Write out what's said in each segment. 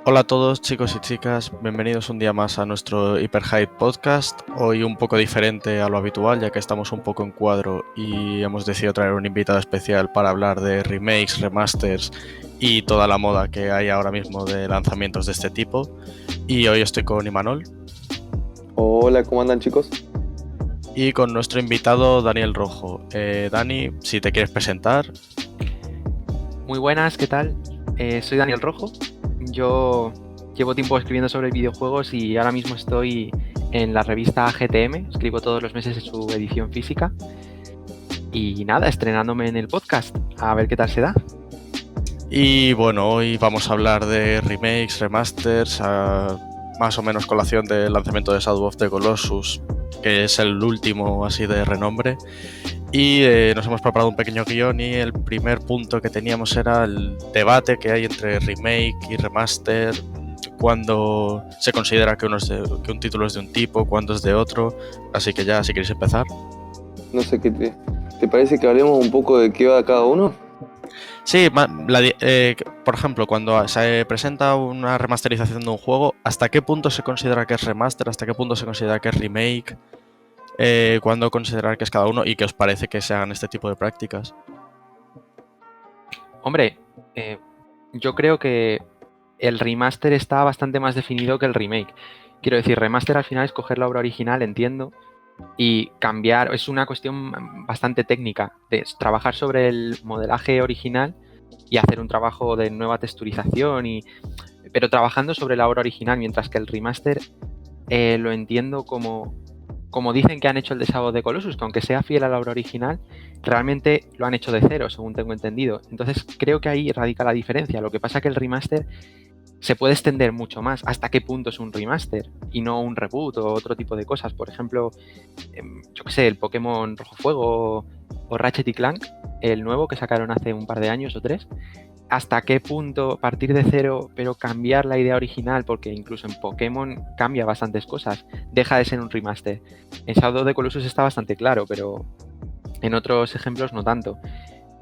Hola a todos chicos y chicas, bienvenidos un día más a nuestro Hyperhype Podcast. Hoy un poco diferente a lo habitual, ya que estamos un poco en cuadro y hemos decidido traer un invitado especial para hablar de remakes, remasters y toda la moda que hay ahora mismo de lanzamientos de este tipo. Y hoy estoy con Imanol Hola, ¿cómo andan, chicos? y con nuestro invitado Daniel Rojo. Dani, si te quieres presentar. Muy buenas, ¿qué tal? Soy Daniel Rojo. Yo llevo tiempo escribiendo sobre videojuegos y ahora mismo estoy en la revista GTM. Escribo todos los meses en su edición física. Y nada, estrenándome en el podcast. A ver qué tal se da. Y bueno, hoy vamos a hablar de remakes, remasters, más o menos colación del lanzamiento de Shadow of the Colossus, que es el último así de renombre. Y nos hemos preparado un pequeño guión y el primer punto que teníamos era el debate que hay entre remake y remaster, cuándo se considera que un título es de un tipo, cuándo es de otro. Así que ya, si queréis empezar. No sé qué te parece que hablemos un poco de qué va cada uno. Sí, por ejemplo, cuando se presenta una remasterización de un juego, ¿hasta qué punto se considera que es remaster? ¿Hasta qué punto se considera que es remake? ¿Cuándo considerar que es cada uno? ¿Y qué os parece que se hagan este tipo de prácticas? Hombre, yo creo que el remaster está bastante más definido que el remake. Quiero decir, remaster al final es coger la obra original, entiendo, y cambiar, es una cuestión bastante técnica, de trabajar sobre el modelaje original y hacer un trabajo de nueva texturización, pero trabajando sobre la obra original, mientras que el remaster lo entiendo como dicen que han hecho el de Shadow of the Colossus, que aunque sea fiel a la obra original, realmente lo han hecho de cero, según tengo entendido. Entonces creo que ahí radica la diferencia. Lo que pasa es que el remaster se puede extender mucho más. ¿Hasta qué punto es un remaster y no un reboot o otro tipo de cosas? Por ejemplo, yo qué sé, el Pokémon Rojo Fuego o Ratchet y Clank, el nuevo que sacaron hace un par de años o tres. ¿Hasta qué punto partir de cero pero cambiar la idea original? Porque incluso en Pokémon cambia bastantes cosas. Deja de ser un remaster. En Shadow of the Colossus está bastante claro, pero en otros ejemplos no tanto.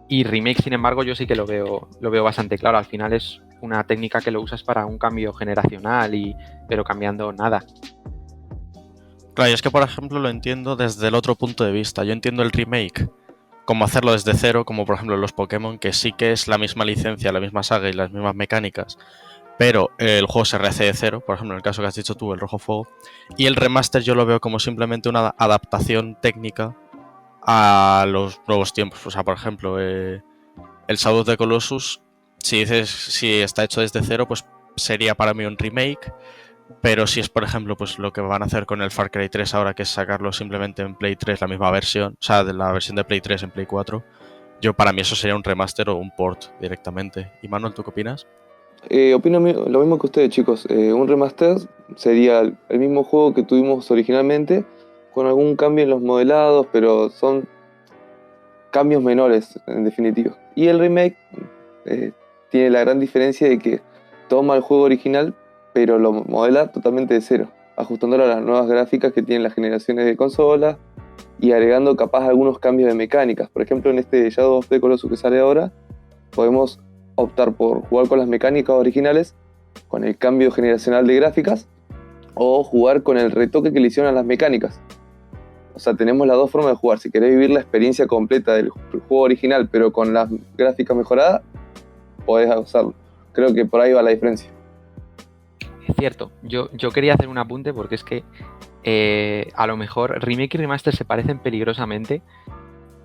Y remake, sin embargo, yo sí que lo veo bastante claro. Al final es una técnica que lo usas para un cambio generacional, pero cambiando nada. Claro, y es que por ejemplo lo entiendo desde el otro punto de vista. Yo entiendo el remake como hacerlo desde cero, como por ejemplo los Pokémon, que sí que es la misma licencia, la misma saga y las mismas mecánicas, pero el juego se rehace de cero, por ejemplo en el caso que has dicho tú, el Rojo Fuego. Y el remaster yo lo veo como simplemente una adaptación técnica a los nuevos tiempos. O sea, por ejemplo, el Shadow of the Colossus, si está hecho desde cero, pues sería para mí un remake. Pero si es, por ejemplo, pues lo que van a hacer con el Far Cry 3 ahora, que es sacarlo simplemente en Play 3, la misma versión, o sea, de la versión de Play 3 en Play 4, yo para mí eso sería un remaster o un port directamente. ¿Y Manuel, tú qué opinas? Opino lo mismo que ustedes, chicos. Un remaster sería el mismo juego que tuvimos originalmente, con algún cambio en los modelados, pero son cambios menores, en definitiva. Y el remake eh, tiene la gran diferencia de que toma el juego original, pero lo modela totalmente de cero, ajustándolo a las nuevas gráficas que tienen las generaciones de consolas y agregando capaz algunos cambios de mecánicas. Por ejemplo, en este Shadow of the Colossus que sale ahora, podemos optar por jugar con las mecánicas originales, con el cambio generacional de gráficas, o jugar con el retoque que le hicieron a las mecánicas. O sea, tenemos las dos formas de jugar. Si querés vivir la experiencia completa del juego original, pero con las gráficas mejoradas, podés hacerlo. Creo que por ahí va la diferencia. Es cierto, yo quería hacer un apunte porque es que a lo mejor remake y remaster se parecen peligrosamente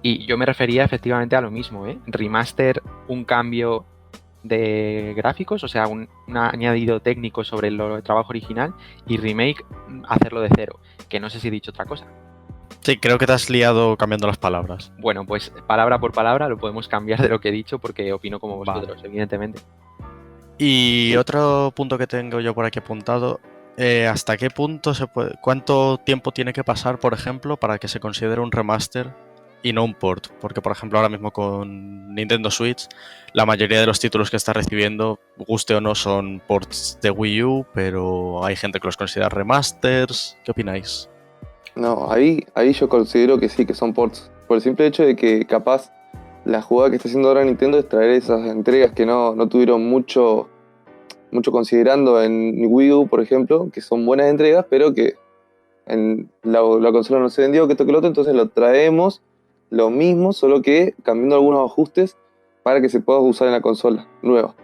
y yo me refería efectivamente a lo mismo, ¿eh? Remaster, un cambio de gráficos, o sea, un añadido técnico sobre el trabajo original, y remake, hacerlo de cero, que no sé si he dicho otra cosa. Sí, creo que te has liado cambiando las palabras. Bueno, pues palabra por palabra lo podemos cambiar de lo que he dicho porque opino como vosotros, Vale. evidentemente. Y otro punto que tengo yo por aquí apuntado, ¿hasta qué punto cuánto tiempo tiene que pasar, por ejemplo, para que se considere un remaster y no un port? Porque, por ejemplo, ahora mismo con Nintendo Switch, la mayoría de los títulos que está recibiendo, guste o no, son ports de Wii U, pero hay gente que los considera remasters. ¿Qué opináis? No, ahí yo considero que sí, que son ports. Por el simple hecho de que capaz la jugada que está haciendo ahora Nintendo es traer esas entregas que no tuvieron mucho mucho considerando en Wii U, por ejemplo, que son buenas entregas, pero que en la consola no se vendió, que esto que lo otro, entonces lo traemos lo mismo, solo que cambiando algunos ajustes para que se pueda usar en la consola nueva.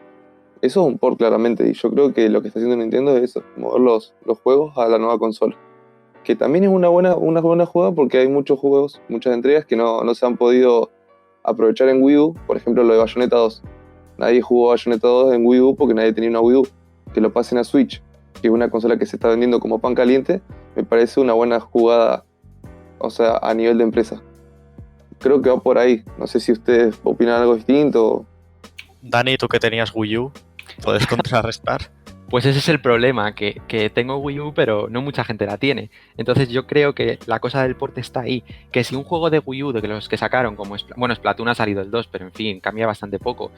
Eso es un port claramente, y yo creo que lo que está haciendo Nintendo es eso, mover los juegos a la nueva consola. Que también es una buena jugada porque hay muchos juegos, muchas entregas que no se han podido aprovechar en Wii U. Por ejemplo, lo de Bayonetta 2. Nadie jugó Bayonetta 2 en Wii U porque nadie tenía una Wii U. Que lo pasen a Switch, que es una consola que se está vendiendo como pan caliente, me parece una buena jugada, o sea, a nivel de empresa. Creo que va por ahí. No sé si ustedes opinan algo distinto. Dani, tú que tenías Wii U, ¿puedes contrarrestar? Pues ese es el problema, que tengo Wii U, pero no mucha gente la tiene. Entonces yo creo que la cosa del port está ahí. Que si un juego de Wii U, de los que sacaron, como Splatoon ha salido el 2, pero en fin, cambia bastante poco,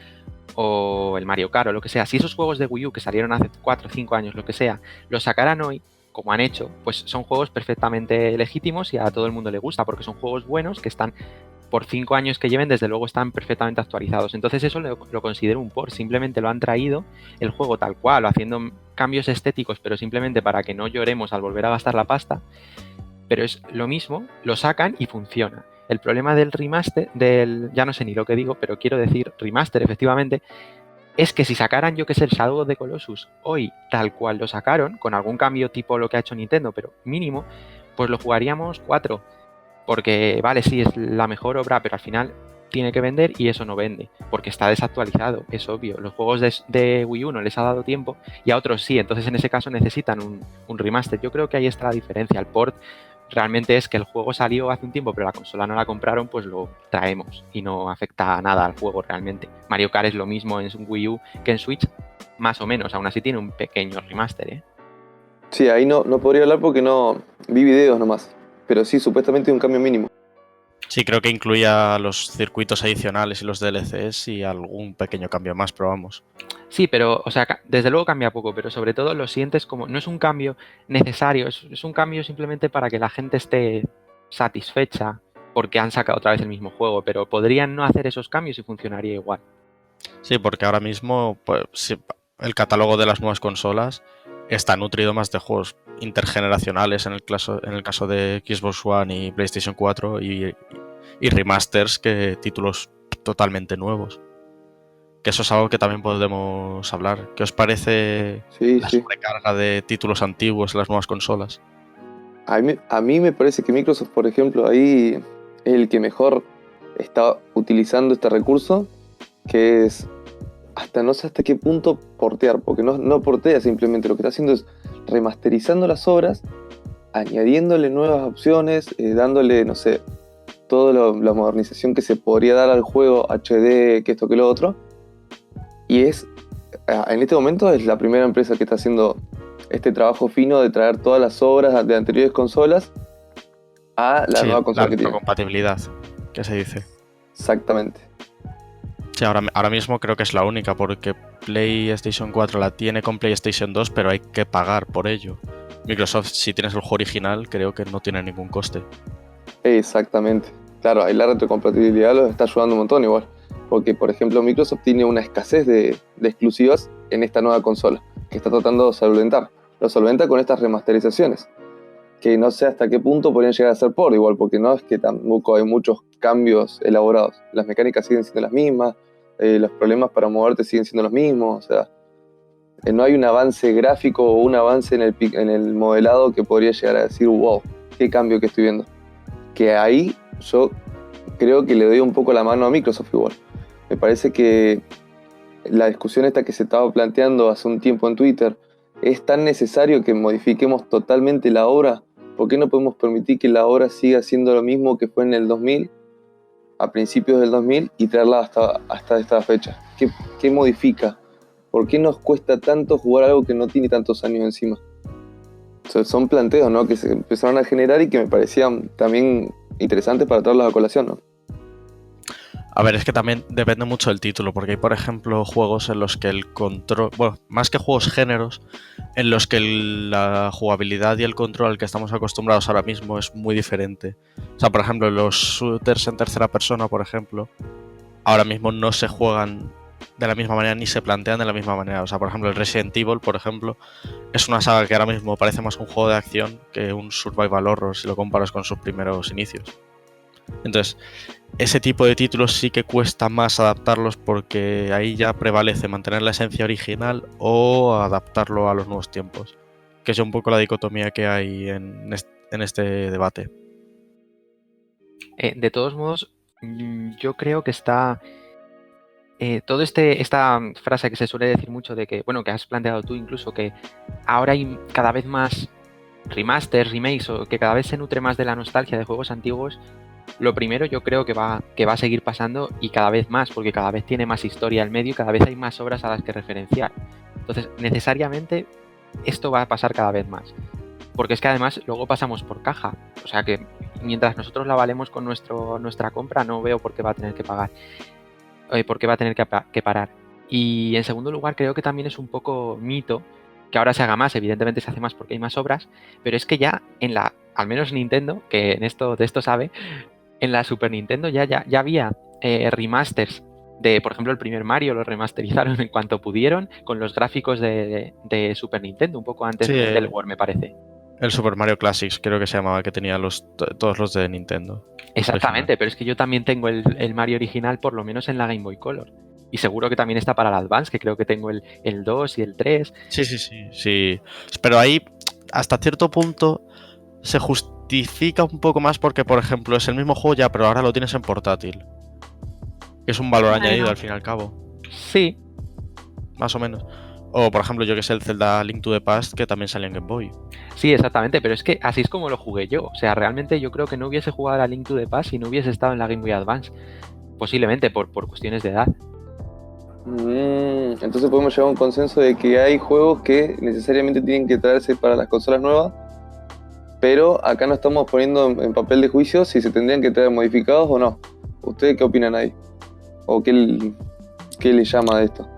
o el Mario Kart o lo que sea, si esos juegos de Wii U que salieron hace 4 o 5 años, lo que sea, los sacaran hoy, como han hecho, pues son juegos perfectamente legítimos y a todo el mundo le gusta, porque son juegos buenos que están, por 5 años que lleven, desde luego están perfectamente actualizados. Entonces eso lo considero un port, simplemente lo han traído el juego tal cual, o haciendo cambios estéticos, pero simplemente para que no lloremos al volver a gastar la pasta, pero es lo mismo, lo sacan y funciona. El problema del remaster, ya no sé ni lo que digo, pero quiero decir remaster, efectivamente, es que si sacaran, yo que sé, el Shadow of the Colossus hoy tal cual lo sacaron, con algún cambio tipo lo que ha hecho Nintendo, pero mínimo, pues lo jugaríamos 4. Porque, vale, sí, es la mejor obra, pero al final tiene que vender y eso no vende, porque está desactualizado, es obvio. Los juegos de Wii U no les ha dado tiempo y a otros sí, entonces en ese caso necesitan un remaster. Yo creo que ahí está la diferencia. El port realmente es que el juego salió hace un tiempo, pero la consola no la compraron, pues lo traemos y no afecta nada al juego realmente. Mario Kart es lo mismo en Wii U que en Switch, más o menos, aún así tiene un pequeño remaster, ¿eh? Sí, ahí no podría hablar porque no vi videos nomás. Pero sí, supuestamente un cambio mínimo. Sí, creo que incluía los circuitos adicionales y los DLCs y algún pequeño cambio más, pero vamos. Sí, pero, o sea, desde luego cambia poco, pero sobre todo lo sientes como, no es un cambio necesario, es un cambio simplemente para que la gente esté satisfecha porque han sacado otra vez el mismo juego, pero podrían no hacer esos cambios y funcionaría igual. Sí, porque ahora mismo pues, sí, el catálogo de las nuevas consolas está nutrido más de juegos intergeneracionales en el caso de Xbox One y PlayStation 4 y remasters que títulos totalmente nuevos. Que eso es algo que también podemos hablar. ¿Qué os parece la sobrecarga de títulos antiguos en las nuevas consolas? A mí me parece que Microsoft, por ejemplo, ahí es el que mejor está utilizando este recurso, que es no sé hasta qué punto portear, porque no portea simplemente, lo que está haciendo es remasterizando las obras, añadiéndole nuevas opciones, dándole, no sé, toda la modernización que se podría dar al juego, HD, que esto, que lo otro. Y en este momento es la primera empresa que está haciendo este trabajo fino de traer todas las obras de anteriores consolas a la nueva consola que tiene. La compatibilidad, que se dice. Exactamente. Sí, ahora mismo creo que es la única, porque PlayStation 4 la tiene con PlayStation 2, pero hay que pagar por ello. Microsoft, si tienes el juego original, creo que no tiene ningún coste. Exactamente. Claro, ahí la retrocompatibilidad los está ayudando un montón igual. Porque, por ejemplo, Microsoft tiene una escasez de exclusivas en esta nueva consola, que está tratando de solventar. Lo solventa con estas remasterizaciones, que no sé hasta qué punto podrían llegar a ser por igual, porque no es que tampoco hay muchos cambios elaborados. Las mecánicas siguen siendo las mismas, los problemas para moverte siguen siendo los mismos, o sea, no hay un avance gráfico o un avance en el modelado que podría llegar a decir, wow, qué cambio que estoy viendo. Que ahí yo creo que le doy un poco la mano a Microsoft igual. Me parece que la discusión esta que se estaba planteando hace un tiempo en Twitter, es tan necesario que modifiquemos totalmente la obra. ¿Por qué no podemos permitir que la obra siga siendo lo mismo que fue en el 2000, a principios del 2000, y traerla hasta esta fecha? ¿Qué modifica? ¿Por qué nos cuesta tanto jugar algo que no tiene tantos años encima? O sea, son planteos, ¿no?, que se empezaron a generar y que me parecían también interesantes para traerlos a colación, ¿no? A ver, es que también depende mucho del título, porque hay, por ejemplo, juegos en los que el control... Bueno, más que juegos géneros, en los que la jugabilidad y el control al que estamos acostumbrados ahora mismo es muy diferente. O sea, por ejemplo, los shooters en tercera persona, por ejemplo, ahora mismo no se juegan de la misma manera ni se plantean de la misma manera. O sea, por ejemplo, el Resident Evil, por ejemplo, es una saga que ahora mismo parece más un juego de acción que un survival horror si lo comparas con sus primeros inicios. Entonces, ese tipo de títulos sí que cuesta más adaptarlos porque ahí ya prevalece mantener la esencia original o adaptarlo a los nuevos tiempos, que es un poco la dicotomía que hay en este debate. De todos modos, yo creo que está... esta frase que se suele decir mucho de que, bueno, que has planteado tú incluso, que ahora hay cada vez más remasters, remakes, o que cada vez se nutre más de la nostalgia de juegos antiguos. Lo primero yo creo que va a seguir pasando y cada vez más, porque cada vez tiene más historia al medio y cada vez hay más obras a las que referenciar. Entonces, necesariamente esto va a pasar cada vez más. Porque es que además luego pasamos por caja. O sea que mientras nosotros la valemos con nuestra compra, no veo por qué va a tener que pagar. Por qué va a tener que parar. Y en segundo lugar, creo que también es un poco mito que ahora se haga más. Evidentemente se hace más porque hay más obras, pero es que ya al menos Nintendo, que de esto sabe, en la Super Nintendo ya había remasters de, por ejemplo, el primer Mario lo remasterizaron en cuanto pudieron con los gráficos de Super Nintendo, un poco antes del War, me parece. El Super Mario Classics creo que se llamaba, que tenía todos los de Nintendo. Exactamente, original. pero es que yo también tengo el Mario original, por lo menos en la Game Boy Color. Y seguro que también está para el Advance, que creo que tengo el 2 y el 3. Sí. Pero ahí, hasta cierto punto, se justifica un poco más porque, por ejemplo, es el mismo juego ya, pero ahora lo tienes en portátil. Que es un valor añadido al fin y al cabo. Sí. Más o menos. O, por ejemplo, yo que sé, el Zelda Link to the Past, que también salió en Game Boy. Sí, exactamente, pero es que así es como lo jugué yo. O sea, realmente yo creo que no hubiese jugado a Link to the Past si no hubiese estado en la Game Boy Advance. Posiblemente por cuestiones de edad. Entonces podemos llegar a un consenso de que hay juegos que necesariamente tienen que traerse para las consolas nuevas, pero acá no estamos poniendo en papel de juicio si se tendrían que traer modificados o no. ¿Ustedes qué opinan ahí? ¿O qué les llama de esto?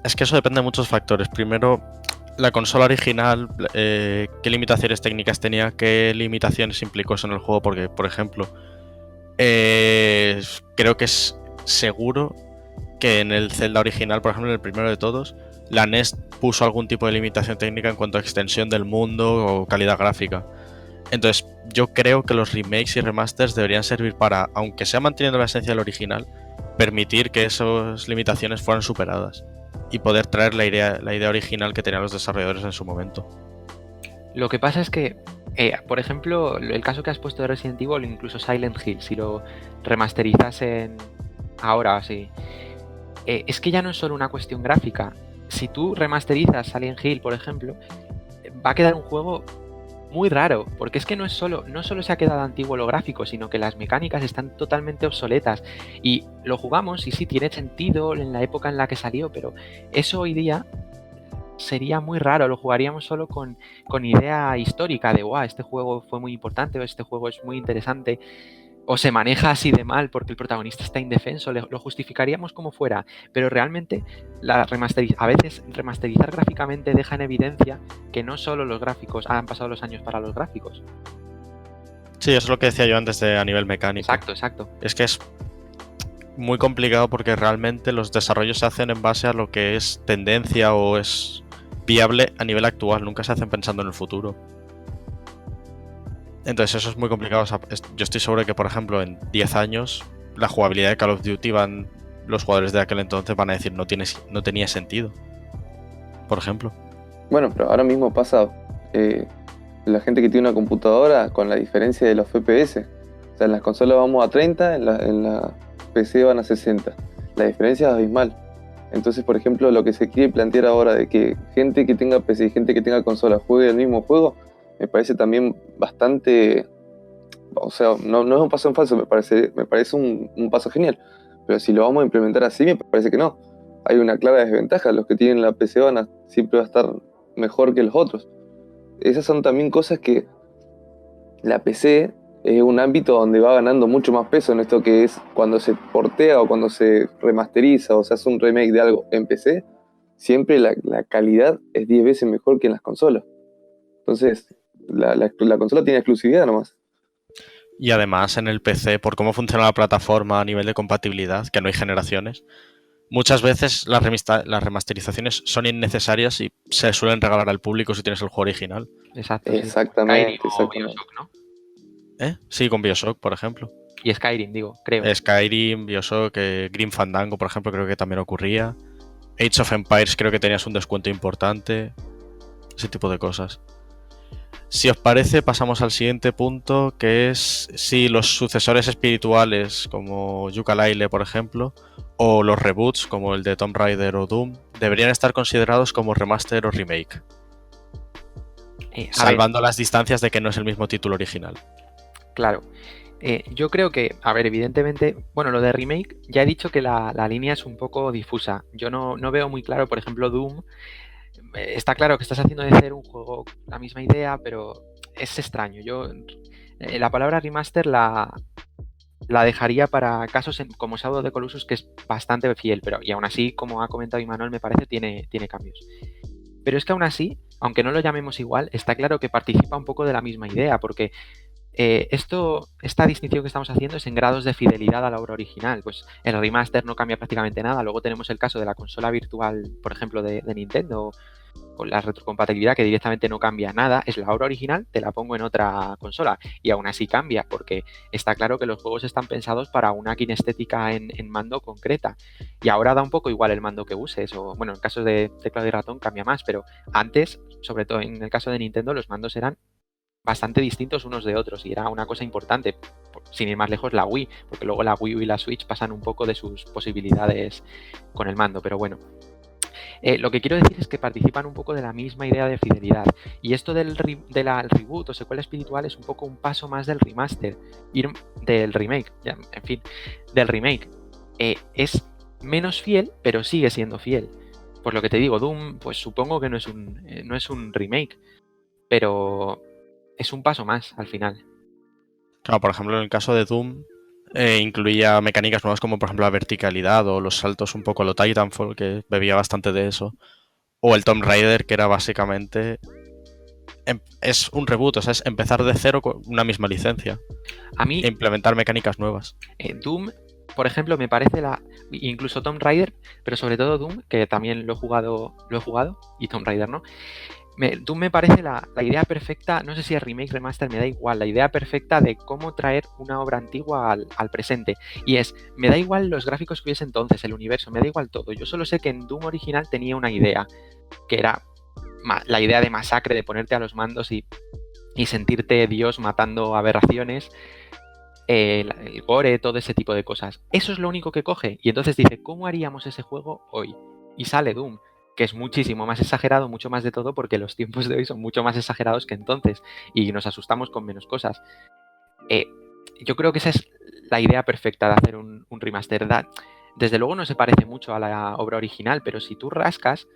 Es que eso depende de muchos factores. Primero, la consola original, qué limitaciones técnicas tenía, qué limitaciones implicó eso en el juego, porque, por ejemplo, creo que es seguro que en el Zelda original, por ejemplo, en el primero de todos, la NES puso algún tipo de limitación técnica en cuanto a extensión del mundo o calidad gráfica. Entonces, yo creo que los remakes y remasters deberían servir para, aunque sea manteniendo la esencia del original, permitir que esas limitaciones fueran superadas y poder traer la idea original que tenían los desarrolladores en su momento. Lo que pasa es que, por ejemplo, el caso que has puesto de Resident Evil, incluso Silent Hill, si lo remasterizasen ahora así, es que ya no es solo una cuestión gráfica. Si tú remasterizas Silent Hill, por ejemplo, va a quedar un juego muy raro, porque es que no solo se ha quedado antiguo lo gráfico, sino que las mecánicas están totalmente obsoletas. Y lo jugamos y sí, tiene sentido en la época en la que salió, pero eso hoy día sería muy raro, lo jugaríamos solo con idea histórica de, wow, este juego fue muy importante o este juego es muy interesante. O se maneja así de mal porque el protagonista está indefenso, lo justificaríamos como fuera, pero realmente a veces remasterizar gráficamente deja en evidencia que no solo los gráficos han pasado los años para los gráficos. Sí, eso es lo que decía yo antes a nivel mecánico. Exacto. Es que es muy complicado porque realmente los desarrollos se hacen en base a lo que es tendencia o es viable a nivel actual, nunca se hacen pensando en el futuro. Entonces eso es muy complicado. O sea, yo estoy seguro de que, por ejemplo, en 10 años la jugabilidad de Call of Duty los jugadores de aquel entonces van a decir no tenía sentido, por ejemplo. Bueno, pero ahora mismo pasa la gente que tiene una computadora con la diferencia de los FPS. O sea, en las consolas vamos a 30, en la PC van a 60. La diferencia es abismal. Entonces, por ejemplo, lo que se quiere plantear ahora de que gente que tenga PC y gente que tenga consola juegue el mismo juego, me parece también bastante... O sea, no es un paso en falso, me parece un paso genial. Pero si lo vamos a implementar así, me parece que no. Hay una clara desventaja. Los que tienen la PC siempre va a estar mejor que los otros. Esas son también cosas que la PC es un ámbito donde va ganando mucho más peso en esto que es cuando se portea o cuando se remasteriza o se hace un remake de algo en PC, siempre la calidad es 10 veces mejor que en las consolas. Entonces, la consola tiene exclusividad nomás. Y además en el PC, por cómo funciona la plataforma a nivel de compatibilidad, que no hay generaciones, muchas veces las remasterizaciones son innecesarias y se suelen regalar al público si tienes el juego original. Exacto, sí. Exactamente, Skyrim o exactamente. Bioshock, ¿no? Sí, con Bioshock, por ejemplo. Y Skyrim, digo, creo. Skyrim, Bioshock, Grim Fandango, por ejemplo, creo que también ocurría. Age of Empires creo que tenías un descuento importante. Ese tipo de cosas. Si os parece, pasamos al siguiente punto, que es si los sucesores espirituales, como Yooka-Laylee, por ejemplo, o los reboots, como el de Tomb Raider o Doom, deberían estar considerados como remaster o remake, salvando las distancias de que no es el mismo título original. Claro. Yo creo que, a ver, evidentemente, bueno, lo de remake, ya he dicho que la línea es un poco difusa. Yo no veo muy claro, por ejemplo, Doom. Está claro que estás haciendo de cero un juego, la misma idea, pero es extraño. Yo la palabra remaster la dejaría para casos como Shadow of the Colossus, que es bastante fiel, pero y aún así, como ha comentado Imanol, me parece, tiene cambios. Pero es que aún así, aunque no lo llamemos igual, está claro que participa un poco de la misma idea, porque esta distinción que estamos haciendo es en grados de fidelidad a la obra original. Pues el remaster no cambia prácticamente nada. Luego tenemos el caso de la consola virtual, por ejemplo, de Nintendo, con la retrocompatibilidad, que directamente no cambia nada. Es la obra original, te la pongo en otra consola. Y aún así cambia, porque está claro que los juegos están pensados para una kinestética en mando concreta. Y ahora da un poco igual el mando que uses. O bueno, en caso de teclado y ratón cambia más, pero antes, sobre todo en el caso de Nintendo, los mandos eran bastante distintos unos de otros y era una cosa importante, sin ir más lejos, la Wii, porque luego la Wii U y la Switch pasan un poco de sus posibilidades con el mando, pero bueno. Lo que quiero decir es que participan un poco de la misma idea de fidelidad, y esto del reboot o secuela espiritual es un poco un paso más del remaster, del remake, ya, en fin, del remake. Es menos fiel, pero sigue siendo fiel. Por lo que te digo, Doom, pues supongo que no es un remake, pero es un paso más al final. Claro, por ejemplo, en el caso de Doom, incluía mecánicas nuevas como por ejemplo la verticalidad o los saltos un poco a lo Titanfall, que bebía bastante de eso. O el Tomb Raider, que era básicamente... Es un reboot, o sea, es empezar de cero con una misma licencia. A mí, E implementar mecánicas nuevas. Doom, por ejemplo, me parece incluso Tomb Raider, pero sobre todo Doom, que también lo he jugado, y Tomb Raider no. Doom me parece la idea perfecta, no sé si es remake, remaster, me da igual, la idea perfecta de cómo traer una obra antigua al presente. Y me da igual los gráficos que hubiese entonces, el universo, me da igual todo. Yo solo sé que en Doom original tenía una idea, que era la idea de masacre, de ponerte a los mandos y sentirte Dios matando aberraciones, el gore, todo ese tipo de cosas. Eso es lo único que coge. Y entonces dice, ¿cómo haríamos ese juego hoy? Y sale Doom, que es muchísimo más exagerado, mucho más de todo, porque los tiempos de hoy son mucho más exagerados que entonces y nos asustamos con menos cosas. Yo creo que esa es la idea perfecta de hacer un remaster. Desde luego no se parece mucho a la obra original, pero si tú rascas,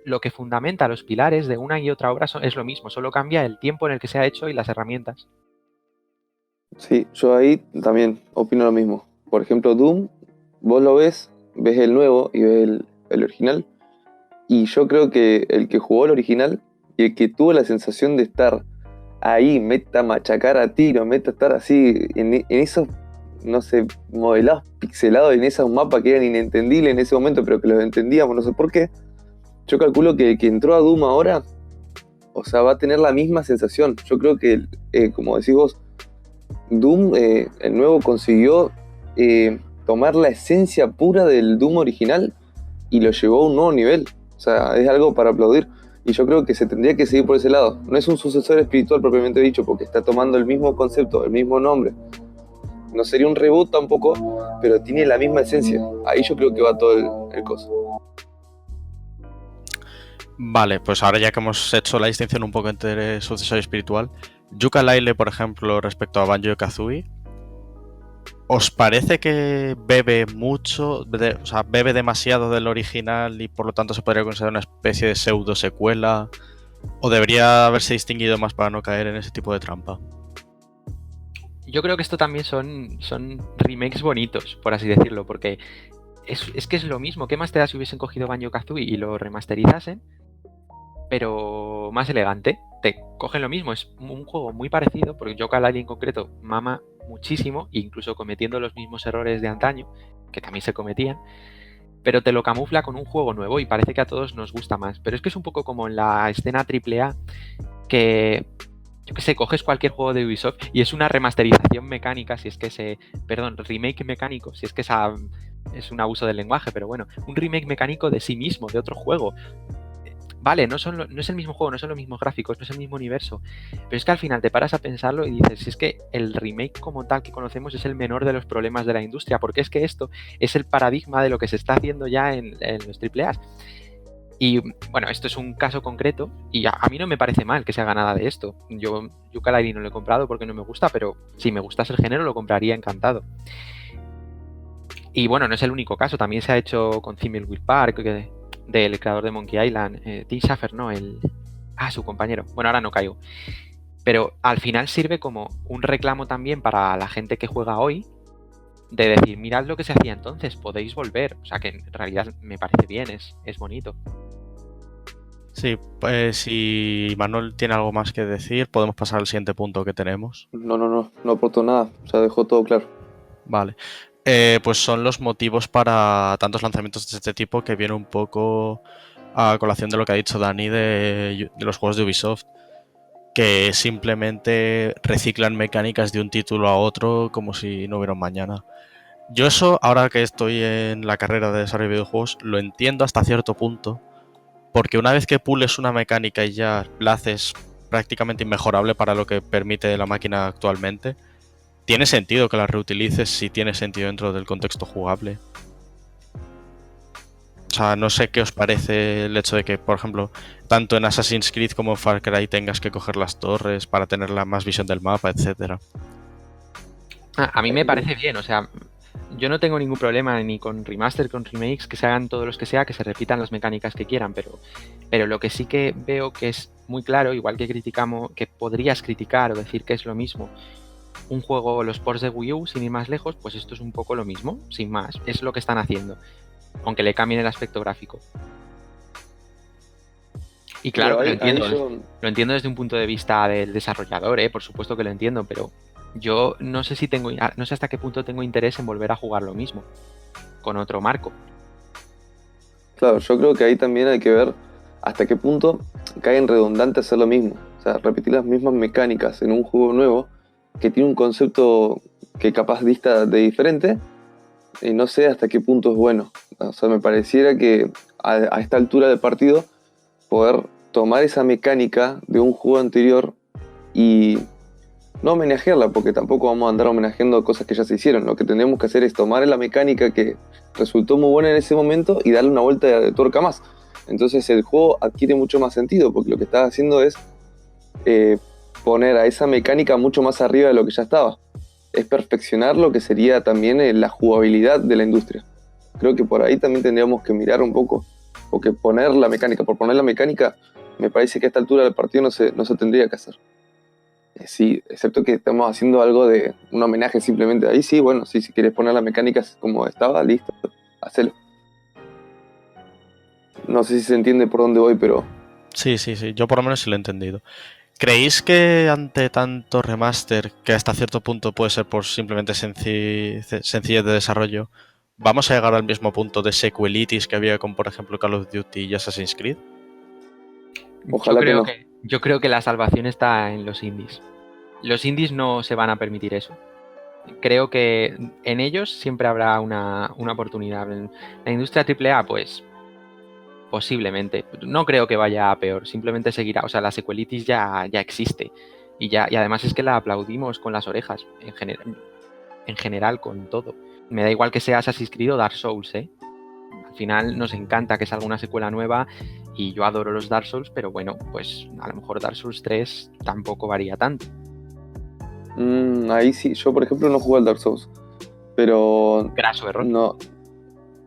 lo que fundamenta los pilares de una y otra obra es lo mismo, solo cambia el tiempo en el que se ha hecho y las herramientas. Sí, yo ahí también opino lo mismo. Por ejemplo, Doom, vos lo ves el nuevo y ves el original, y yo creo que el que jugó el original y el que tuvo la sensación de estar ahí, meta machacar a tiro, meta estar así, en esos, no sé, modelados pixelados, en esos mapas que eran inentendibles en ese momento, pero que los entendíamos, no sé por qué, yo calculo que el que entró a Doom ahora, o sea, va a tener la misma sensación. Yo creo que, como decís vos, Doom, el nuevo, consiguió tomar la esencia pura del Doom original y lo llevó a un nuevo nivel. O sea, es algo para aplaudir. Y yo creo que se tendría que seguir por ese lado. No es un sucesor espiritual propiamente dicho, porque está tomando el mismo concepto, el mismo nombre. No sería un reboot tampoco, pero tiene la misma esencia. Ahí yo creo que va todo el coso. Vale, pues ahora ya que hemos hecho la distinción un poco entre sucesor y espiritual, Yooka-Laylee, por ejemplo, respecto a Banjo-Kazooie, ¿os parece que bebe mucho, o sea, bebe demasiado del original y por lo tanto se podría considerar una especie de pseudo secuela? ¿O debería haberse distinguido más para no caer en ese tipo de trampa? Yo creo que esto también son remakes bonitos, por así decirlo, porque es que es lo mismo. ¿Qué más te da si hubiesen cogido Banjo-Kazooie y lo remasterizasen, pero más elegante? Te cogen lo mismo, es un juego muy parecido, porque Yooka-Laylee en concreto mama muchísimo, incluso cometiendo los mismos errores de antaño, que también se cometían, pero te lo camufla con un juego nuevo y parece que a todos nos gusta más. Pero es que es un poco como en la escena AAA, que, yo qué sé, coges cualquier juego de Ubisoft y es una remasterización mecánica, remake mecánico, si es que es un abuso del lenguaje, pero bueno, un remake mecánico de sí mismo, de otro juego. Vale, no es el mismo juego, no son los mismos gráficos, no es el mismo universo, pero es que al final te paras a pensarlo y dices, si es que el remake como tal que conocemos es el menor de los problemas de la industria, porque es que esto es el paradigma de lo que se está haciendo ya en los AAA. Y bueno, esto es un caso concreto y a mí no me parece mal que se haga nada de esto. Yo Yooka-Laylee no lo he comprado porque no me gusta, pero si me gustase el género lo compraría encantado. Y bueno, no es el único caso, también se ha hecho con Thimbleweed Park, del creador de Monkey Island, Tim Schafer, ¿no? Su compañero. Bueno, ahora no caigo. Pero al final sirve como un reclamo también para la gente que juega hoy, de decir, mirad lo que se hacía entonces, podéis volver. O sea que en realidad me parece bien, es bonito. Sí, pues si Manuel tiene algo más que decir, podemos pasar al siguiente punto que tenemos. No aportó nada, ya dejó todo claro. Vale. Pues son los motivos para tantos lanzamientos de este tipo, que viene un poco a colación de lo que ha dicho Dani de los juegos de Ubisoft, que simplemente reciclan mecánicas de un título a otro como si no hubiera un mañana. Yo eso, ahora que estoy en la carrera de desarrollo de videojuegos, lo entiendo hasta cierto punto, porque una vez que pules una mecánica y ya la haces prácticamente inmejorable para lo que permite la máquina actualmente, tiene sentido que la reutilices si tiene sentido dentro del contexto jugable. O sea, no sé qué os parece el hecho de que, por ejemplo, tanto en Assassin's Creed como en Far Cry tengas que coger las torres para tener la más visión del mapa, etcétera. A mí me parece bien, o sea, yo no tengo ningún problema ni con remaster, con remakes, que se hagan todos los que sea, que se repitan las mecánicas que quieran, pero lo que sí que veo que es muy claro, igual que criticamos, que podrías criticar o decir que es lo mismo un juego, los ports de Wii U, sin ir más lejos, pues esto es un poco lo mismo, sin más, es lo que están haciendo, aunque le cambien el aspecto gráfico. Y claro, lo entiendo desde un punto de vista del desarrollador, por supuesto que lo entiendo, pero yo no sé no sé hasta qué punto tengo interés en volver a jugar lo mismo, con otro marco. Claro, yo creo que ahí también hay que ver hasta qué punto cae en redundante hacer lo mismo. O sea, repetir las mismas mecánicas en un juego nuevo que tiene un concepto que capaz dista de diferente, y no sé hasta qué punto es bueno. O sea, me pareciera que a esta altura del partido poder tomar esa mecánica de un juego anterior y no homenajearla, porque tampoco vamos a andar homenajeando cosas que ya se hicieron. Lo que tenemos que hacer es tomar la mecánica que resultó muy buena en ese momento y darle una vuelta de tuerca más. Entonces el juego adquiere mucho más sentido, porque lo que estás haciendo es poner a esa mecánica mucho más arriba de lo que ya estaba. Es perfeccionar lo que sería también la jugabilidad de la industria. Creo que por ahí también tendríamos que mirar un poco, porque poner la mecánica por poner la mecánica, me parece que a esta altura del partido no se tendría que hacer. Sí, excepto que estamos haciendo algo de un homenaje simplemente. Ahí sí, bueno, sí, si quieres poner las mecánicas como estaba, listo, hacelo. No sé si se entiende por dónde voy, pero... Sí, yo por lo menos sí lo he entendido. ¿Creéis que ante tanto remaster, que hasta cierto punto puede ser por simplemente sencillez de desarrollo, vamos a llegar al mismo punto de sequelitis que había con, por ejemplo, Call of Duty y Assassin's Creed? Ojalá que no. Yo creo que la salvación está en los indies. Los indies no se van a permitir eso. Creo que en ellos siempre habrá una oportunidad. En la industria AAA, pues posiblemente. No creo que vaya a peor, simplemente seguirá. O sea, la sequelitis ya existe. Y además es que la aplaudimos con las orejas, en general, con todo. Me da igual que sea Assassin's Creed o Dark Souls, ¿eh? Al final nos encanta que salga una secuela nueva y yo adoro los Dark Souls, pero bueno, pues a lo mejor Dark Souls 3 tampoco varía tanto. Ahí sí, yo por ejemplo no jugué al Dark Souls, pero... Graso error. No,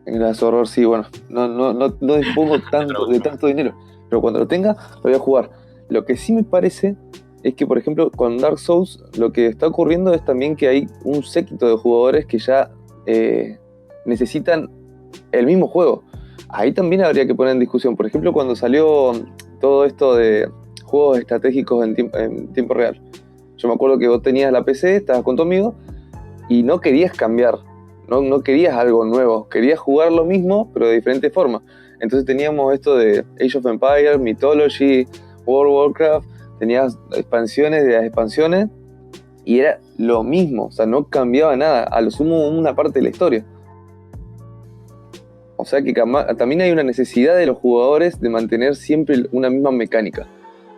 graso error, sí, bueno, no dispongo de tanto dinero, pero cuando lo tenga lo voy a jugar. Lo que sí me parece es que, por ejemplo, con Dark Souls lo que está ocurriendo es también que hay un séquito de jugadores que ya necesitan el mismo juego. Ahí también habría que poner en discusión, por ejemplo, cuando salió todo esto de juegos estratégicos en tiempo real. Yo me acuerdo que vos tenías la PC, estabas con tu amigo y no querías cambiar, no querías algo nuevo, querías jugar lo mismo, pero de diferente forma. Entonces teníamos esto de Age of Empires, Mythology, World of Warcraft, tenías expansiones de las expansiones, y era lo mismo, o sea, no cambiaba nada, a lo sumo una parte de la historia. O sea que también hay una necesidad de los jugadores de mantener siempre una misma mecánica.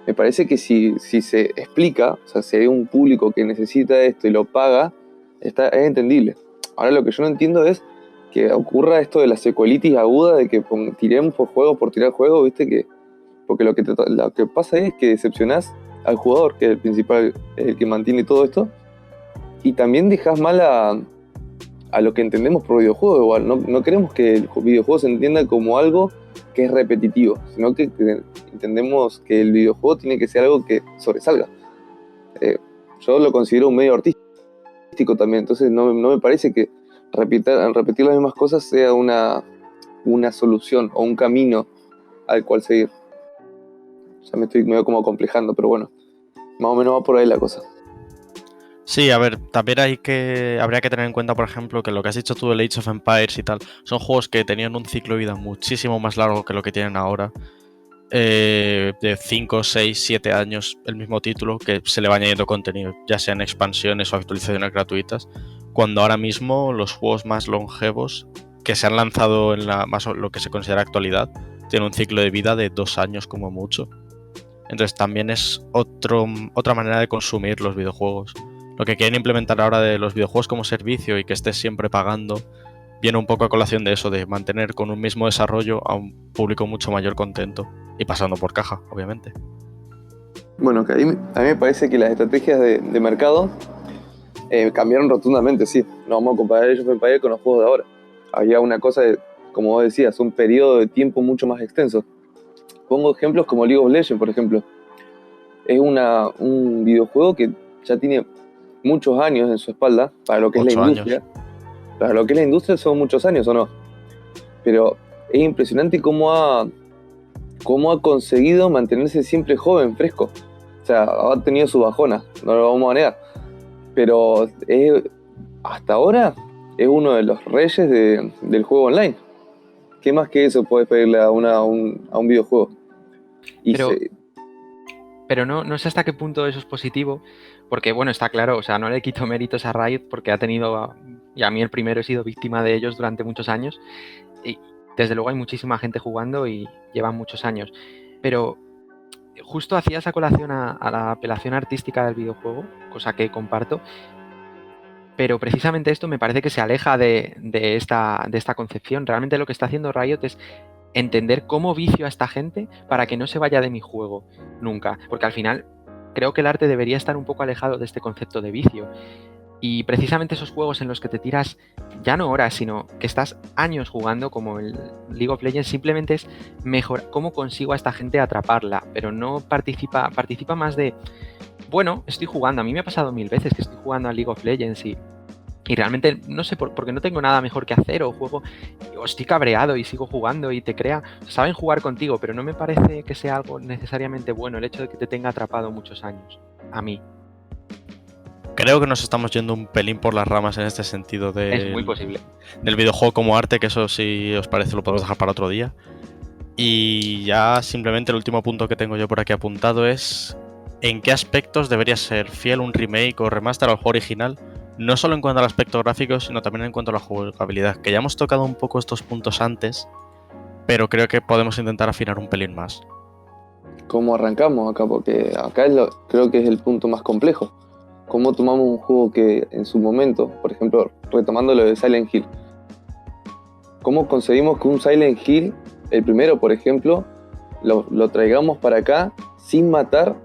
Me parece que si se explica, o sea, si hay un público que necesita esto y lo paga, es entendible. Ahora lo que yo no entiendo es que ocurra esto de la secuelitis aguda, de que tiremos por tirar juegos, ¿viste? Porque lo que pasa es que decepcionás al jugador, que es el principal, es el que mantiene todo esto, y también dejás mal a lo que entendemos por videojuego. Igual no queremos que el videojuego se entienda como algo que es repetitivo, sino que entendemos que el videojuego tiene que ser algo que sobresalga. Yo lo considero un medio artístico también, entonces no me parece que repetir las mismas cosas sea una solución o un camino al cual seguir. Ya me estoy medio como complejando, pero bueno, más o menos va por ahí la cosa. Sí, a ver, también habría que tener en cuenta, por ejemplo, que lo que has dicho tú del Age of Empires y tal, son juegos que tenían un ciclo de vida muchísimo más largo que lo que tienen ahora. De 5, 6, 7 años el mismo título, que se le va añadiendo contenido, ya sean expansiones o actualizaciones gratuitas, cuando ahora mismo los juegos más longevos que se han lanzado en más lo que se considera actualidad tienen un ciclo de vida de 2 años como mucho. Entonces también es otra manera de consumir los videojuegos. Lo que quieren implementar ahora de los videojuegos como servicio y que estés siempre pagando viene un poco a colación de eso, de mantener con un mismo desarrollo a un público mucho mayor contento y pasando por caja, obviamente. Bueno, que a mí me parece que las estrategias de mercado cambiaron rotundamente, sí. No vamos a comparar Age of Empires con los juegos de ahora. Había una cosa, como vos decías, un periodo de tiempo mucho más extenso. Pongo ejemplos como League of Legends, por ejemplo. Es un videojuego que ya tiene muchos años en su espalda, para lo que es la industria. Para lo que es la industria son muchos años, ¿o no? Pero es impresionante cómo ha conseguido mantenerse siempre joven, fresco. O sea, ha tenido su bajona, no lo vamos a negar. Pero hasta ahora es uno de los reyes del juego online. ¿Qué más que eso puedes pedirle a un videojuego? Pero no sé hasta qué punto eso es positivo, porque bueno, está claro, o sea, no le quito méritos a Riot porque ha tenido, y a mí el primero he sido víctima de ellos durante muchos años, y desde luego hay muchísima gente jugando y llevan muchos años, pero justo hacía esa colación a la apelación artística del videojuego, cosa que comparto, pero precisamente esto me parece que se aleja de esta concepción. Realmente lo que está haciendo Riot es entender cómo vicio a esta gente para que no se vaya de mi juego nunca, porque al final creo que el arte debería estar un poco alejado de este concepto de vicio, y precisamente esos juegos en los que te tiras ya no horas, sino que estás años jugando, como el League of Legends, simplemente es mejor cómo consigo a esta gente atraparla, pero no participa más de, bueno, estoy jugando, a mí me ha pasado 1000 veces que estoy jugando a League of Legends y realmente no sé porque no tengo nada mejor que hacer o juego o estoy cabreado y sigo jugando y te crea, saben jugar contigo, pero no me parece que sea algo necesariamente bueno el hecho de que te tenga atrapado muchos años, a mí. Creo que nos estamos yendo un pelín por las ramas en este sentido Es muy posible. Del videojuego como arte, que eso, si os parece, lo podemos dejar para otro día. Y ya simplemente el último punto que tengo yo por aquí apuntado es en qué aspectos debería ser fiel un remake o remaster al juego original, no solo en cuanto al aspecto gráfico, sino también en cuanto a la jugabilidad, que ya hemos tocado un poco estos puntos antes, pero creo que podemos intentar afinar un pelín más. ¿Cómo arrancamos acá? Porque acá creo que es el punto más complejo. ¿Cómo tomamos un juego que en su momento, por ejemplo, retomando lo de Silent Hill, cómo conseguimos que un Silent Hill, el primero por ejemplo, lo traigamos para acá sin matar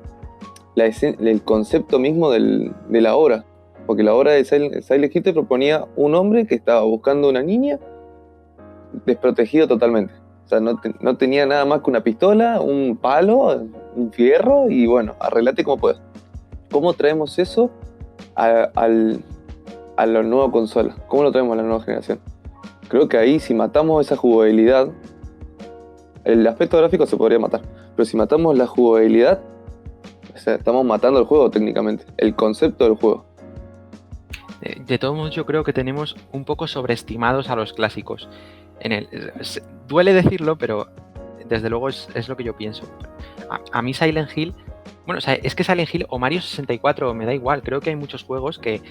el concepto mismo de la obra? Porque la obra de Silent Hill te proponía un hombre que estaba buscando una niña desprotegido totalmente. O sea, no tenía nada más que una pistola, un palo, un fierro y bueno, arreglate como puedas. ¿Cómo traemos eso a la nueva consola? ¿Cómo lo traemos a la nueva generación? Creo que ahí si matamos esa jugabilidad, el aspecto gráfico se podría matar, pero si matamos la jugabilidad, o sea, estamos matando el juego técnicamente, el concepto del juego. de todos modos yo creo que tenemos un poco sobreestimados a los clásicos. Duele decirlo, pero desde luego es lo que yo pienso. A mí Silent Hill, bueno, o sea, es que Silent Hill o Mario 64 me da igual. Creo que hay muchos juegos que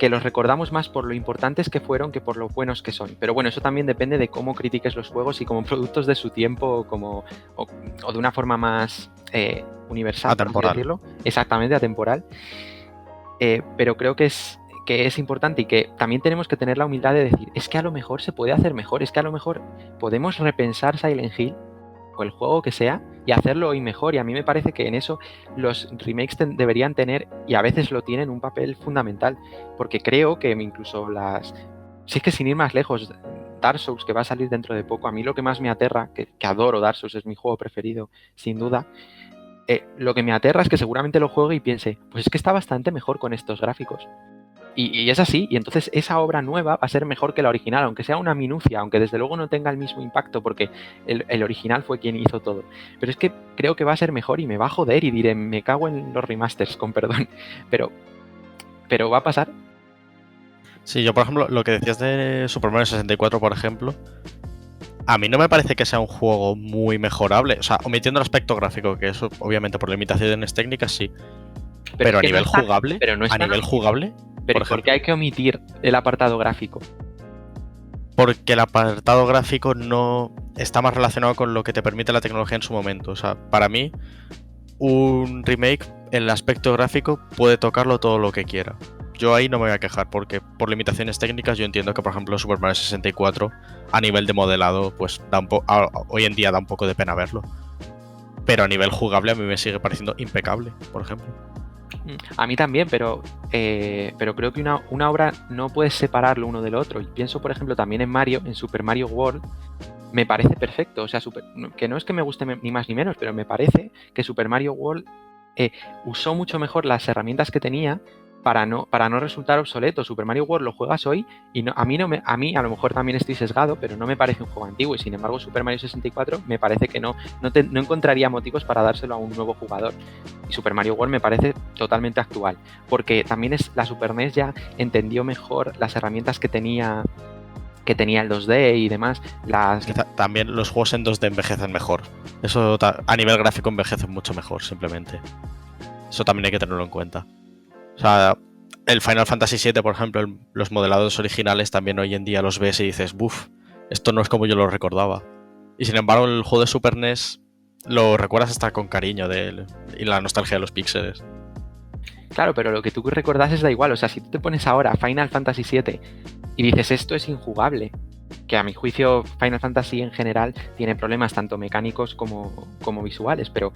los recordamos más por lo importantes que fueron que por lo buenos que son. Pero bueno, eso también depende de cómo critiques los juegos y como productos de su tiempo o de una forma más universal, por así Atemporal. decirlo. Exactamente, atemporal. Pero creo que es importante y que también tenemos que tener la humildad de decir, es que a lo mejor se puede hacer mejor, es que a lo mejor podemos repensar Silent Hill o el juego que sea y hacerlo hoy mejor. Y a mí me parece que en eso los remakes deberían tener, y a veces lo tienen, un papel fundamental, porque creo que incluso si es que sin ir más lejos, Dark Souls, que va a salir dentro de poco, a mí lo que más me aterra, que adoro Dark Souls, es mi juego preferido, sin duda, lo que me aterra es que seguramente lo juegue y piense, pues es que está bastante mejor con estos gráficos. Y es así, y entonces esa obra nueva va a ser mejor que la original, aunque sea una minucia, aunque desde luego no tenga el mismo impacto, porque el original fue quien hizo todo. Pero es que creo que va a ser mejor y me va a joder y diré, me cago en los remasters, con perdón. Pero va a pasar. Sí, yo por ejemplo, lo que decías de Super Mario 64, por ejemplo, a mí no me parece que sea un juego muy mejorable. O sea, omitiendo el aspecto gráfico, que eso obviamente por limitaciones técnicas sí. Pero a nivel jugable, Pero ¿por qué hay que omitir el apartado gráfico? Porque el apartado gráfico no está más relacionado con lo que te permite la tecnología en su momento. O sea, para mí, un remake, en el aspecto gráfico, puede tocarlo todo lo que quiera. Yo ahí no me voy a quejar, porque por limitaciones técnicas yo entiendo que, por ejemplo, Super Mario 64, a nivel de modelado, pues hoy en día da un poco de pena verlo. Pero a nivel jugable a mí me sigue pareciendo impecable, por ejemplo. A mí también, pero creo que una obra no puedes separarlo uno del otro. Y pienso, por ejemplo, también en Mario, en Super Mario World, me parece perfecto. O sea, que no es que me guste ni más ni menos, pero me parece que Super Mario World usó mucho mejor las herramientas que tenía para no resultar obsoleto. Super Mario World lo juegas hoy y a mí a lo mejor también estoy sesgado, pero no me parece un juego antiguo, y sin embargo Super Mario 64 me parece que no encontraría motivos para dárselo a un nuevo jugador, y Super Mario World me parece totalmente actual, porque también la Super NES ya entendió mejor las herramientas que tenía el 2D y demás. También los juegos en 2D envejecen mejor. Eso a nivel gráfico envejecen mucho mejor, simplemente. Eso también hay que tenerlo en cuenta. O sea, el Final Fantasy VII, por ejemplo, los modelados originales también hoy en día los ves y dices, buf, esto no es como yo lo recordaba. Y sin embargo, el juego de Super NES lo recuerdas hasta con cariño y la nostalgia de los píxeles. Claro, pero lo que tú recordases da igual. O sea, si tú te pones ahora Final Fantasy VII y dices, esto es injugable, que a mi juicio Final Fantasy en general tiene problemas tanto mecánicos como visuales, pero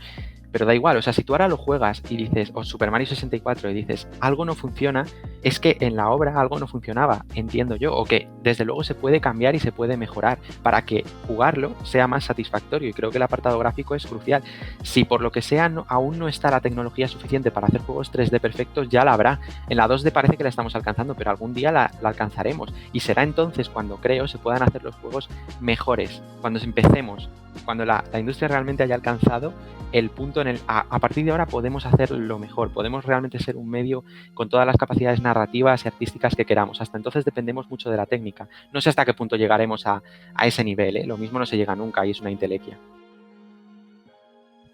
da igual. O sea, si tú ahora lo juegas y dices, o Super Mario 64 y dices, algo no funciona, es que en la obra algo no funcionaba, entiendo yo, o que desde luego se puede cambiar y se puede mejorar para que jugarlo sea más satisfactorio, y creo que el apartado gráfico es crucial. Si por lo que sea aún no está la tecnología suficiente para hacer juegos 3D perfectos, ya la habrá. En la 2D parece que la estamos alcanzando, pero algún día la alcanzaremos, y será entonces cuando creo se puedan hacer los juegos mejores, cuando empecemos, cuando la industria realmente haya alcanzado el punto en el a partir de ahora podemos hacerlo mejor, podemos realmente ser un medio con todas las capacidades narrativas y artísticas que queramos. Hasta entonces dependemos mucho de la técnica. No sé hasta qué punto llegaremos a ese nivel, ¿eh? Lo mismo no se llega nunca y es una intelequia.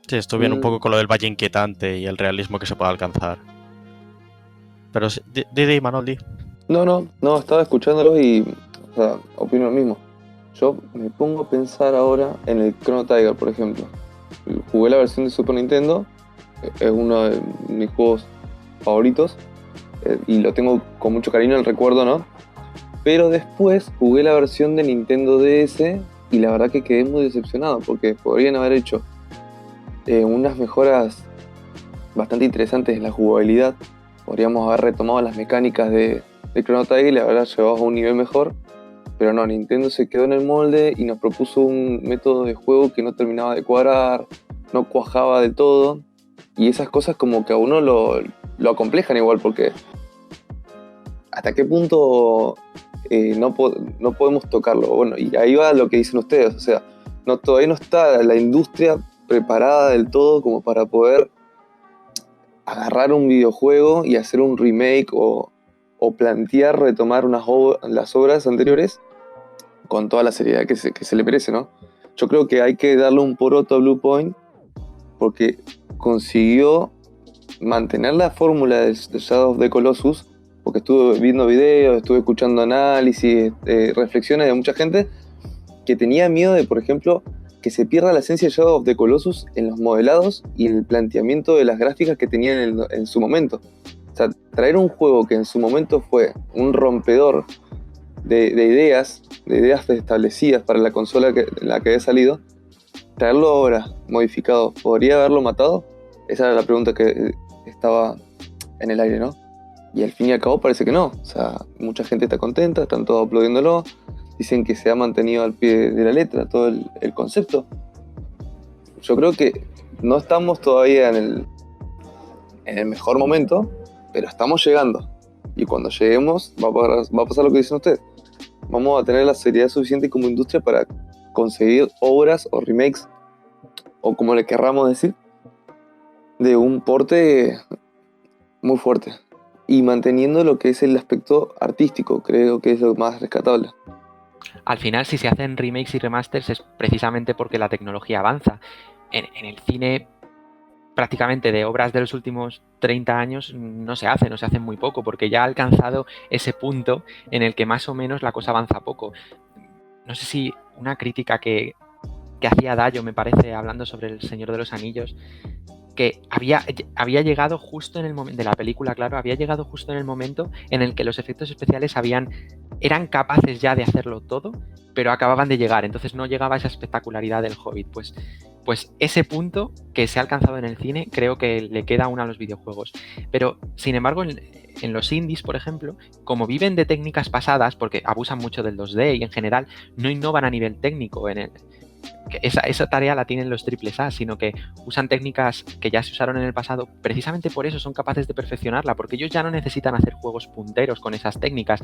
Sí, estoy bien un poco con lo del valle inquietante y el realismo que se puede alcanzar. Pero sí, di, Manol, di. No, estaba escuchándolo y, o sea, opino lo mismo. Yo me pongo a pensar ahora en el Chrono Trigger, por ejemplo. Jugué la versión de Super Nintendo, es uno de mis juegos favoritos, y lo tengo con mucho cariño el recuerdo, ¿no? Pero después jugué la versión de Nintendo DS y la verdad que quedé muy decepcionado, porque podrían haber hecho unas mejoras bastante interesantes en la jugabilidad. Podríamos haber retomado las mecánicas de Chrono Trigger y la verdad llevado a un nivel mejor. Pero no, Nintendo se quedó en el molde y nos propuso un método de juego que no terminaba de cuadrar, no cuajaba de todo. Y esas cosas como que a uno lo acomplejan igual, porque ¿hasta qué punto no podemos tocarlo? Bueno, y ahí va lo que dicen ustedes, o sea, todavía no está la industria preparada del todo como para poder agarrar un videojuego y hacer un remake o o plantear retomar las obras anteriores con toda la seriedad que se le merece, ¿no? Yo creo que hay que darle un poroto a Blue Point porque consiguió mantener la fórmula de Shadow of the Colossus, porque estuve viendo videos, estuve escuchando análisis, reflexiones de mucha gente que tenía miedo de, por ejemplo, que se pierda la esencia de Shadow of the Colossus en los modelados y en el planteamiento de las gráficas que tenían en su momento. O sea, traer un juego que en su momento fue un rompedor de ideas establecidas para la consola en la que había salido, traerlo ahora modificado, ¿podría haberlo matado? Esa era la pregunta que estaba en el aire, ¿no? Y al fin y al cabo parece que no. O sea, mucha gente está contenta, están todos aplaudiéndolo, dicen que se ha mantenido al pie de la letra todo el concepto. Yo creo que no estamos todavía en el mejor momento, pero estamos llegando. Y cuando lleguemos va a pasar lo que dicen ustedes. Vamos a tener la seriedad suficiente como industria para conseguir obras o remakes, o como le querramos decir, de un porte muy fuerte. Y manteniendo lo que es el aspecto artístico, creo que es lo más rescatable. Al final, si se hacen remakes y remasters es precisamente porque la tecnología avanza. En el cine, prácticamente de obras de los últimos 30 años no se hacen muy poco, porque ya ha alcanzado ese punto en el que más o menos la cosa avanza poco. No sé si una crítica que hacía Dayo, me parece, hablando sobre El Señor de los Anillos, que había llegado justo en el momento de la película, claro, había llegado justo en el momento en el que los efectos especiales eran capaces ya de hacerlo todo, pero acababan de llegar, entonces no llegaba esa espectacularidad del Hobbit. Pues ese punto que se ha alcanzado en el cine creo que le queda aún a los videojuegos. Pero, sin embargo, en los indies, por ejemplo, como viven de técnicas pasadas, porque abusan mucho del 2D y en general no innovan a nivel técnico esa tarea la tienen los AAA, sino que usan técnicas que ya se usaron en el pasado. Precisamente por eso son capaces de perfeccionarla, porque ellos ya no necesitan hacer juegos punteros con esas técnicas.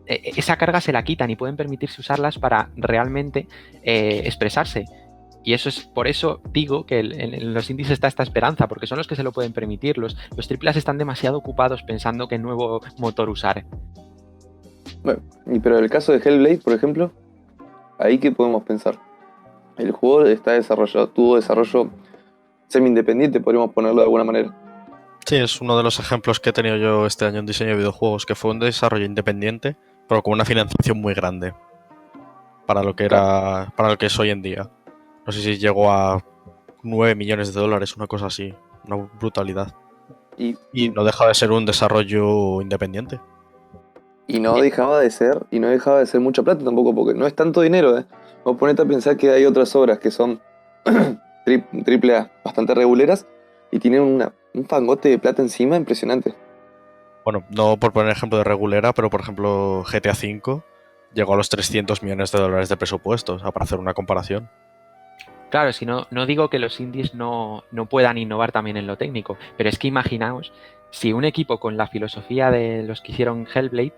Esa carga se la quitan y pueden permitirse usarlas para realmente expresarse. Y eso es por eso digo que en los indies está esta esperanza, porque son los que se lo pueden permitir. Los AAA están demasiado ocupados pensando qué nuevo motor usar. Bueno, pero en el caso de Hellblade, por ejemplo, ¿ahí qué podemos pensar? El juego tuvo desarrollo semi-independiente, podríamos ponerlo de alguna manera. Sí, es uno de los ejemplos que he tenido yo este año en diseño de videojuegos, que fue un desarrollo independiente, pero con una financiación muy grande para lo que era, para lo que es hoy en día. No sé si llegó a 9 millones de dólares, una cosa así, una brutalidad. Y no deja de ser un desarrollo independiente. Y no dejaba de ser mucha plata tampoco, porque no es tanto dinero, ¿eh? Vos ponete a pensar que hay otras obras que son triple A, bastante reguleras, y tienen un fangote de plata encima impresionante. Bueno, no por poner ejemplo de regulera, pero por ejemplo GTA V llegó a los 300 millones de dólares de presupuesto, o sea, para hacer una comparación. Claro, si no digo que los indies no puedan innovar también en lo técnico, pero es que imaginaos si un equipo con la filosofía de los que hicieron Hellblade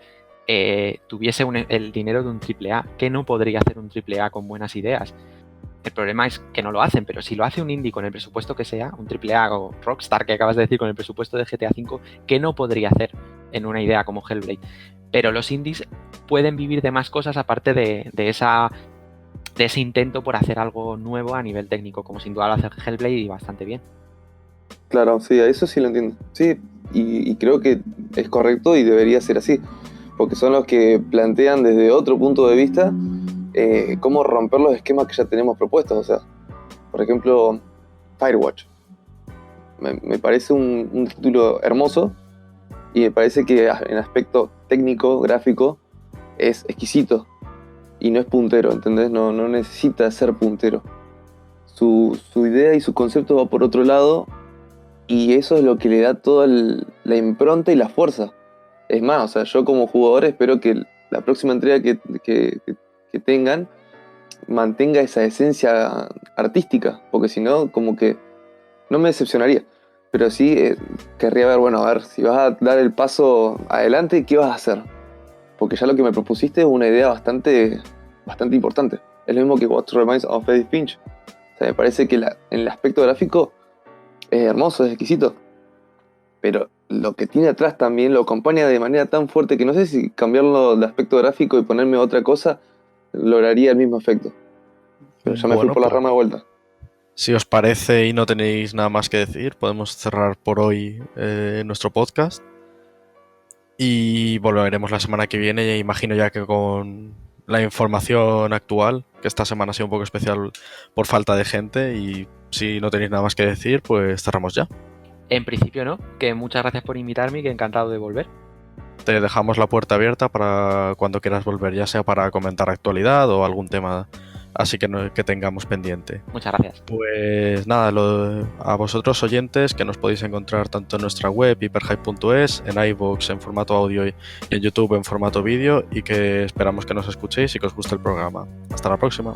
tuviese el dinero de un AAA, ¿qué no podría hacer un AAA con buenas ideas? El problema es que no lo hacen, pero si lo hace un indie con el presupuesto que sea, un AAA o Rockstar que acabas de decir con el presupuesto de GTA V, ¿qué no podría hacer en una idea como Hellblade? Pero los indies pueden vivir de más cosas aparte de ese intento por hacer algo nuevo a nivel técnico, como sin duda lo hace Hellblade y bastante bien. Claro, sí, a eso sí lo entiendo. Sí, y creo que es correcto y debería ser así, porque son los que plantean desde otro punto de vista cómo romper los esquemas que ya tenemos propuestos. O sea, por ejemplo, Firewatch. Me parece un título hermoso y me parece que en aspecto técnico, gráfico, es exquisito y no es puntero, ¿entendés? No necesita ser puntero. Su idea y su concepto va por otro lado y eso es lo que le da toda la impronta y la fuerza. Es más, o sea, yo como jugador espero que la próxima entrega que tengan mantenga esa esencia artística, porque si no, como que no me decepcionaría. Pero sí querría ver, bueno, a ver, si vas a dar el paso adelante, ¿qué vas a hacer? Porque ya lo que me propusiste es una idea bastante importante. Es lo mismo que What Reminds of Edith Finch. O sea, me parece que en el aspecto gráfico es hermoso, es exquisito. pero lo que tiene atrás también lo acompaña de manera tan fuerte que no sé si cambiarlo de aspecto gráfico y ponerme otra cosa lograría el mismo efecto. Pero ya me fui Bueno, por la pues, rama de vuelta. si os parece y no tenéis nada más que decir, podemos cerrar por hoy nuestro podcast y volveremos la semana que viene. Imagino ya que con la información actual, que esta semana ha sido un poco especial por falta de gente, y si no tenéis nada más que decir, pues cerramos ya. En principio no, que muchas gracias por invitarme y que encantado de volver. Te dejamos la puerta abierta para cuando quieras volver, ya sea para comentar actualidad o algún tema así que tengamos pendiente. Muchas gracias. Pues nada, a vosotros oyentes, que nos podéis encontrar tanto en nuestra web hiperhype.es, en iVoox en formato audio y en YouTube en formato vídeo, y que esperamos que nos escuchéis y que os guste el programa. Hasta la próxima.